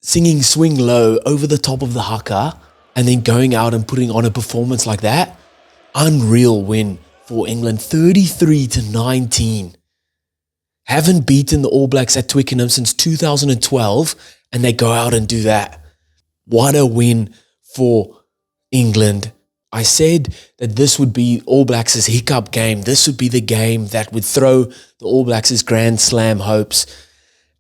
singing Swing Low over the top of the haka and then going out and putting on a performance like that. Unreal win for England, 33-19. Haven't beaten the All Blacks at Twickenham since 2012, and they go out and do that. What a win for England. I said that this would be All Blacks' hiccup game. This would be the game that would throw the All Blacks' Grand Slam hopes,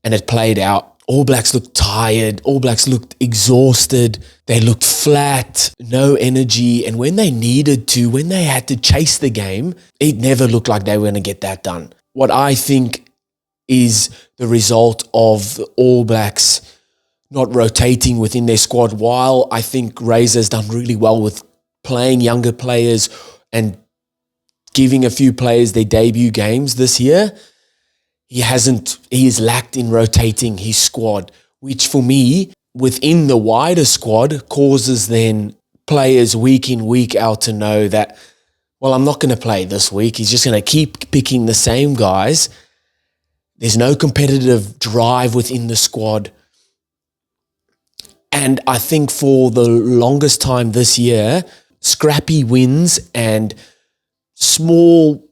and it played out. All Blacks looked tired. All Blacks looked exhausted. They looked flat, no energy. And when they needed to, when they had to chase the game, it never looked like they were going to get that done. What I think is the result of the All Blacks not rotating within their squad. While I think Razor's done really well with playing younger players and giving a few players their debut games this year, he is lacked in rotating his squad, which for me, within the wider squad, causes then players week in, week out to know that, well, I'm not going to play this week. He's just going to keep picking the same guys. There's no competitive drive within the squad. And I think for the longest time this year, scrappy wins and small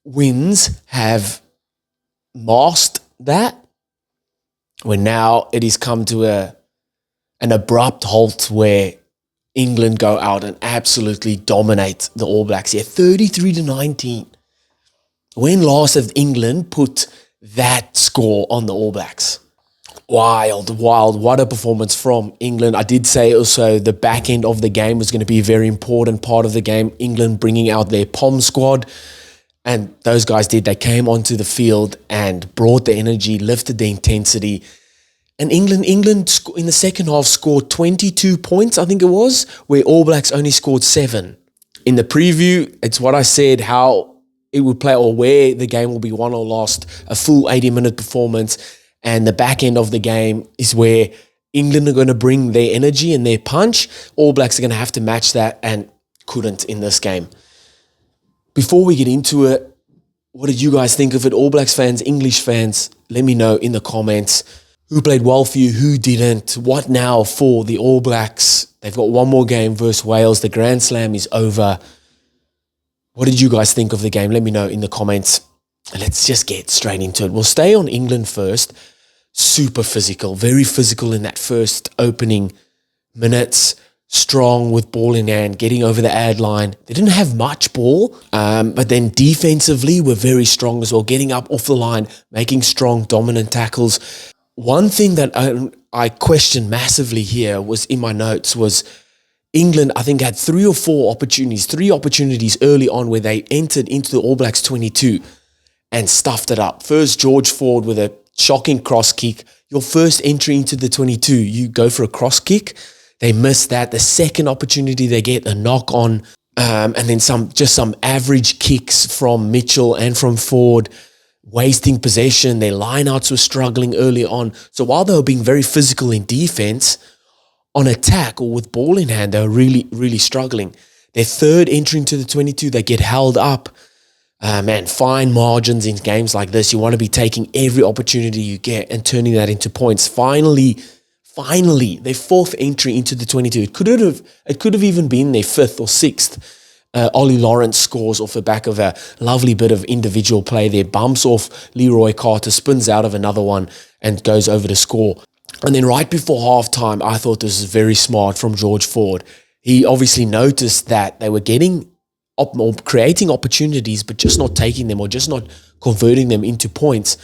wins have masked that, when now it has come to an abrupt halt where England go out and absolutely dominate the All Blacks here, 33-19. When last have England put that score on the All Blacks? Wild. What a performance from England. I did say also the back end of the game was going to be a very important part of the game. England bringing out their POM squad. And those guys did. They came onto the field and brought the energy, lifted the intensity. And England in the second half scored 22 points, I think it was, where All Blacks only scored 7. In the preview, it's what I said, how it would play or where the game will be won or lost, a full 80-minute performance. And the back end of the game is where England are going to bring their energy and their punch. All Blacks are going to have to match that and couldn't in this game. Before we get into it, what did you guys think of it? All Blacks fans, English fans, let me know in the comments. Who played well for you? Who didn't? What now for the All Blacks? They've got one more game versus Wales. The Grand Slam is over. What did you guys think of the game? Let me know in the comments. Let's just get straight into it. We'll stay on England first. Super physical, very physical in that first opening minutes. Strong with ball in hand, getting over the ad line. They didn't have much ball, but then defensively were very strong as well, getting up off the line, making strong, dominant tackles. One thing that I questioned massively here was in my notes was England, I think, had 3 opportunities early on where they entered into the All Blacks 22 and stuffed it up. First, George Ford with a shocking cross kick. Your first entry into the 22, you go for a cross kick. They miss that. The second opportunity they get, a knock on, and then some average kicks from Mitchell and from Ford, wasting possession. Their lineouts were struggling early on. So while they were being very physical in defense, on attack or with ball in hand, they were really, really struggling. Their third entry into the 22, they get held up. Fine margins in games like this. You want to be taking every opportunity you get and turning that into points. Finally, their fourth entry into the 22. It could have even been their fifth or sixth. Ollie Lawrence scores off the back of a lovely bit of individual play there. Bumps off Leroy Carter, spins out of another one and goes over to score. And then right before halftime, I thought this was very smart from George Ford. He obviously noticed that they were creating opportunities, but just not taking them or just not converting them into points.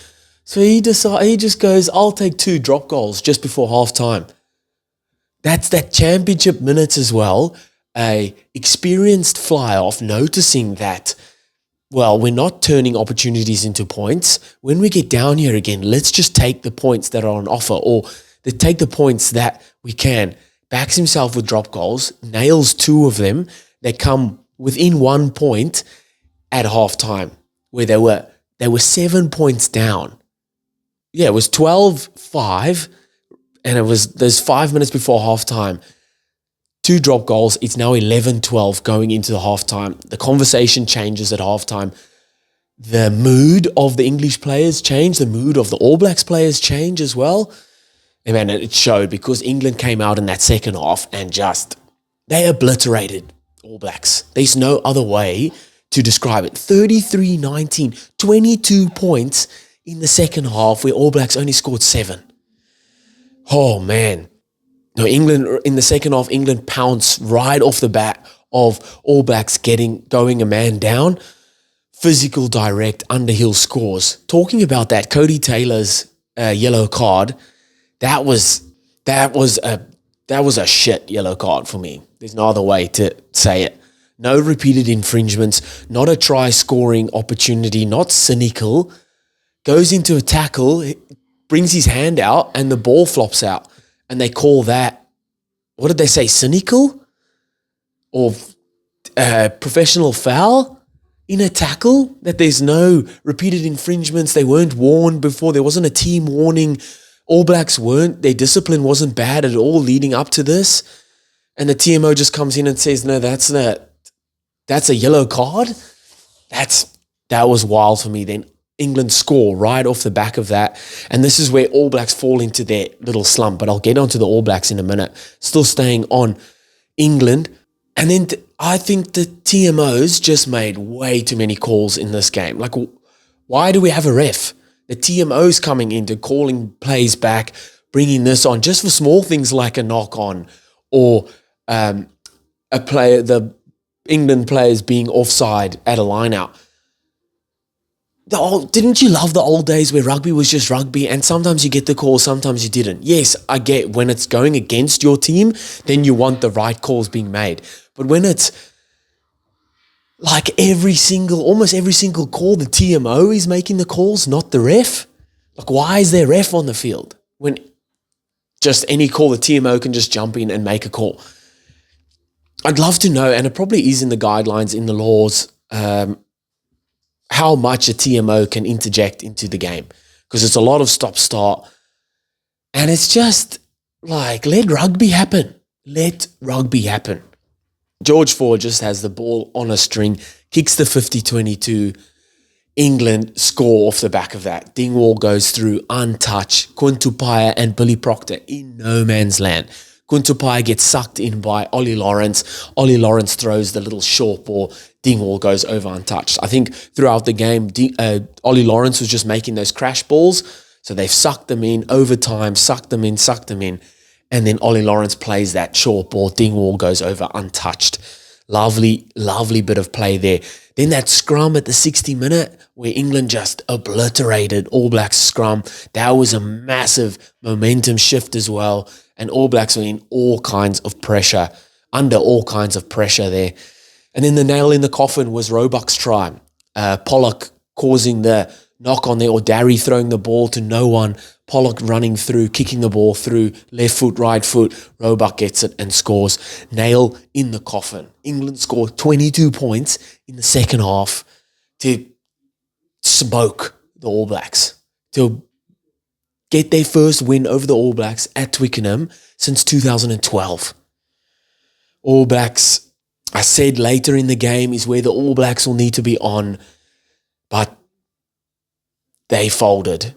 So he just goes, I'll take 2 drop goals just before halftime. That's that championship minutes as well. A experienced fly-off noticing that, well, we're not turning opportunities into points. When we get down here again, let's just take the points that are on offer or take the points that we can. Backs himself with drop goals, nails 2 of them. They come within 1 point at halftime where they were 7 points down. Yeah, it was 12-5, and there's 5 minutes before halftime. 2 drop goals. It's now 11-12 going into the halftime. The conversation changes at halftime. The mood of the English players change. The mood of the All Blacks players change as well. And man, it showed because England came out in that second half and they obliterated All Blacks. There's no other way to describe it. 33-19, 22 points in the second half where All Blacks only scored 7. Oh, man. No, England, in the second half, England pounced right off the bat of All Blacks going a man down. Physical, direct, underhill scores. Talking about that, Cody Taylor's yellow card, that was a shit yellow card for me. There's no other way to say it. No repeated infringements, not a try-scoring opportunity, not cynical. Goes into a tackle, brings his hand out, and the ball flops out. And they call that, what did they say, cynical? Or professional foul in a tackle? That there's no repeated infringements. They weren't warned before. There wasn't a team warning. All Blacks their discipline wasn't bad at all leading up to this. And the TMO just comes in and says, no, that's a yellow card. That was wild for me. Then England score right off the back of that. And this is where All Blacks fall into their little slump. But I'll get onto the All Blacks in a minute. Still staying on England. And then I think the TMOs just made way too many calls in this game. Like, why do we have a ref? The TMOs coming into calling plays back, bringing this on just for small things like a knock on or the England players being offside at a line out. Didn't you love the old days where rugby was just rugby and sometimes you get the call, sometimes you didn't? Yes, I get when it's going against your team, then you want the right calls being made. But when it's like almost every single call, the TMO is making the calls, not the ref. Like, why is there ref on the field? When just any call, the TMO can just jump in and make a call. I'd love to know, and it probably is in the guidelines, in the laws, how much a TMO can interject into the game. Because it's a lot of stop-start. And it's just like, let rugby happen. Let rugby happen. George Ford just has the ball on a string, kicks the 50-22. England score off the back of that. Dingwall goes through untouched. Kuntupaya and Billy Proctor in no man's land. Kuntupaya gets sucked in by Ollie Lawrence. Ollie Lawrence throws the little short ball. Dingwall goes over untouched. I think throughout the game, Ollie Lawrence was just making those crash balls. So they've sucked them in over time, sucked them in. And then Ollie Lawrence plays that short ball. Dingwall goes over untouched. Lovely, lovely bit of play there. Then that scrum at the 60-minute where England just obliterated All Blacks scrum. That was a massive momentum shift as well. And All Blacks were in all kinds of pressure, under all kinds of pressure there. And then the nail in the coffin was Roebuck's try. Pollock causing the knock on there, or Darry throwing the ball to no one. Pollock running through, kicking the ball through, left foot, right foot. Roebuck gets it and scores. Nail in the coffin. England scored 22 points in the second half to smoke the All Blacks, to get their first win over the All Blacks at Twickenham since 2012. All Blacks, I said later in the game, is where the All Blacks will need to be on, but they folded.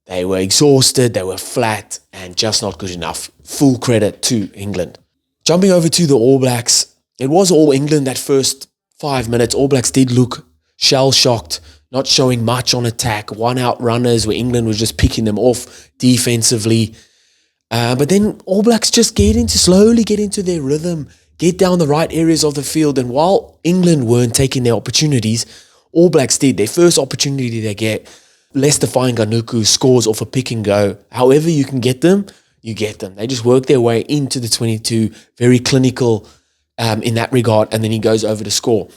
They were exhausted, they were flat, and just not good enough. Full credit to England. Jumping over to the All Blacks, it was all England that first 5 minutes. All Blacks did look shell-shocked, not showing much on attack. One-out runners where England was just picking them off defensively. But then All Blacks just slowly get into their rhythm, get down the right areas of the field. And while England weren't taking their opportunities, All Blacks did. Their first opportunity they get, Leicester Ganuku scores off a pick and go. However you can get them, you get them. They just work their way into the 22, very clinical in that regard, and then he goes over to score.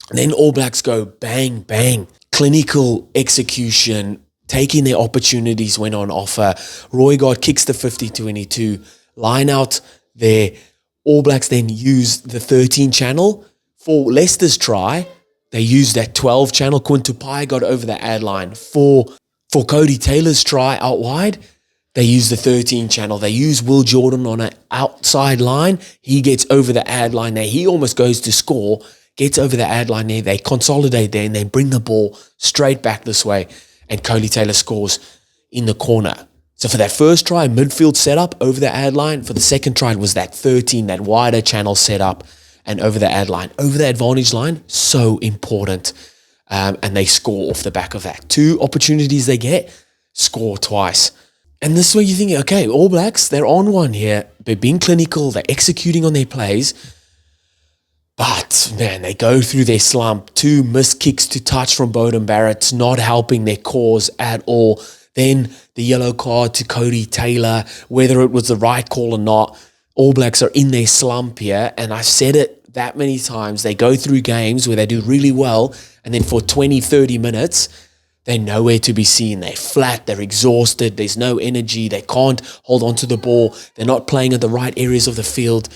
And then All Blacks go bang, bang. Clinical execution, taking their opportunities when on offer. Roygaard kicks the 50-22, line out there. All Blacks then use the 13 channel for Leicester's try. They used that 12 channel. Kuntupaya got over the ad line. For Cody Taylor's try out wide, they use the 13 channel. They use Will Jordan on an outside line. He gets over the ad line there. He almost goes to score, gets over the ad line there. They consolidate there and they bring the ball straight back this way. And Cody Taylor scores in the corner. So for that first try, midfield setup over the ad line. For the second try, it was that 13, that wider channel setup and over the ad line. Over the advantage line, so important. And they score off the back of that. 2 opportunities they get, score twice. And this is where you think, okay, All Blacks, they're on one here. They're being clinical. They're executing on their plays. But, man, they go through their slump. 2 missed kicks to touch from Beauden Barrett's not helping their cause at all. Then the yellow card to Cody Taylor, whether it was the right call or not, All Blacks are in their slump here. And I've said it that many times. They go through games where they do really well, and then for 20, 30 minutes, they're nowhere to be seen. They're flat. They're exhausted. There's no energy. They can't hold on to the ball. They're not playing at the right areas of the field.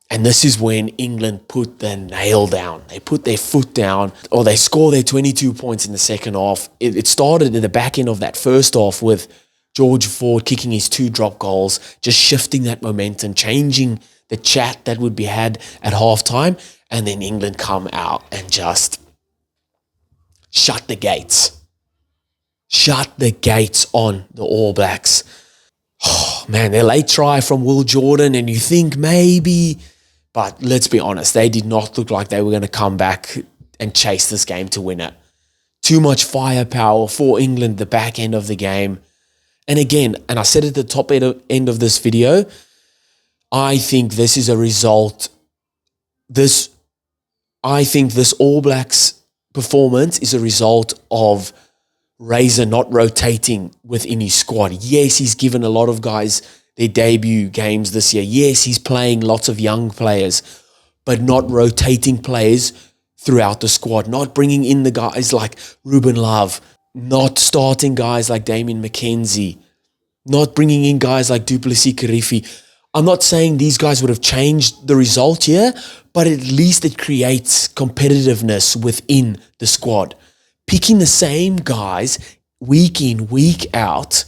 And this is when England put the nail down. They put their foot down, or they score their 22 points in the second half. It started in the back end of that first half with George Ford kicking his 2 drop goals, just shifting that momentum, changing the chat that would be had at halftime. And then England come out and just shut the gates. Shut the gates on the All Blacks. Oh, man, their late try from Will Jordan, and you think maybe... But let's be honest, they did not look like they were going to come back and chase this game to win it. Too much firepower for England, the back end of the game. And again, and I said at the top end of this video, I think this is a result. I think this All Blacks performance is a result of Razor not rotating within his squad. Yes, he's given a lot of guys their debut games this year. Yes, he's playing lots of young players, but not rotating players throughout the squad, not bringing in the guys like Ruben Love, not starting guys like Damien McKenzie, not bringing in guys like Duplessis Kirifi. I'm not saying these guys would have changed the result here, but at least it creates competitiveness within the squad. Picking the same guys week in, week out,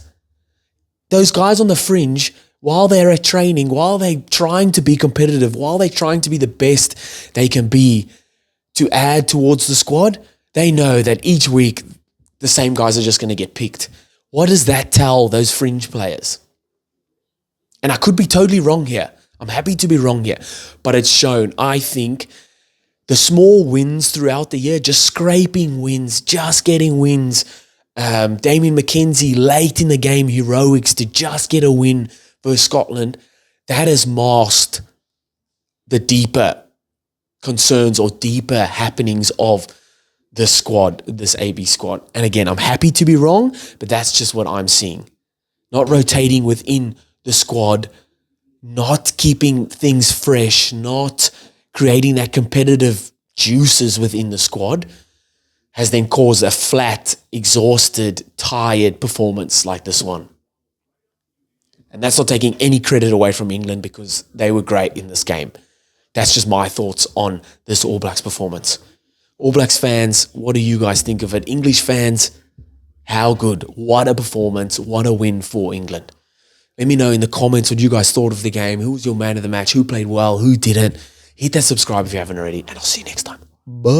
those guys on the fringe, while they're at training, while they're trying to be competitive, while they're trying to be the best they can be to add towards the squad, they know that each week the same guys are just going to get picked. What does that tell those fringe players? And I could be totally wrong here. I'm happy to be wrong here. But it's shown, I think, the small wins throughout the year, just scraping wins, just getting wins. Damien McKenzie late in the game, heroics to just get a win versus Scotland. That has masked the deeper concerns or deeper happenings of this squad, this AB squad. And again, I'm happy to be wrong, but that's just what I'm seeing. Not rotating within the squad, not keeping things fresh, not creating that competitive juices within the squad, has then caused a flat, exhausted, tired performance like this one. And that's not taking any credit away from England because they were great in this game. That's just my thoughts on this All Blacks performance. All Blacks fans, what do you guys think of it? English fans, how good? What a performance. What a win for England. Let me know in the comments what you guys thought of the game. Who was your man of the match? Who played well? Who didn't? Hit that subscribe if you haven't already. And I'll see you next time. Bye.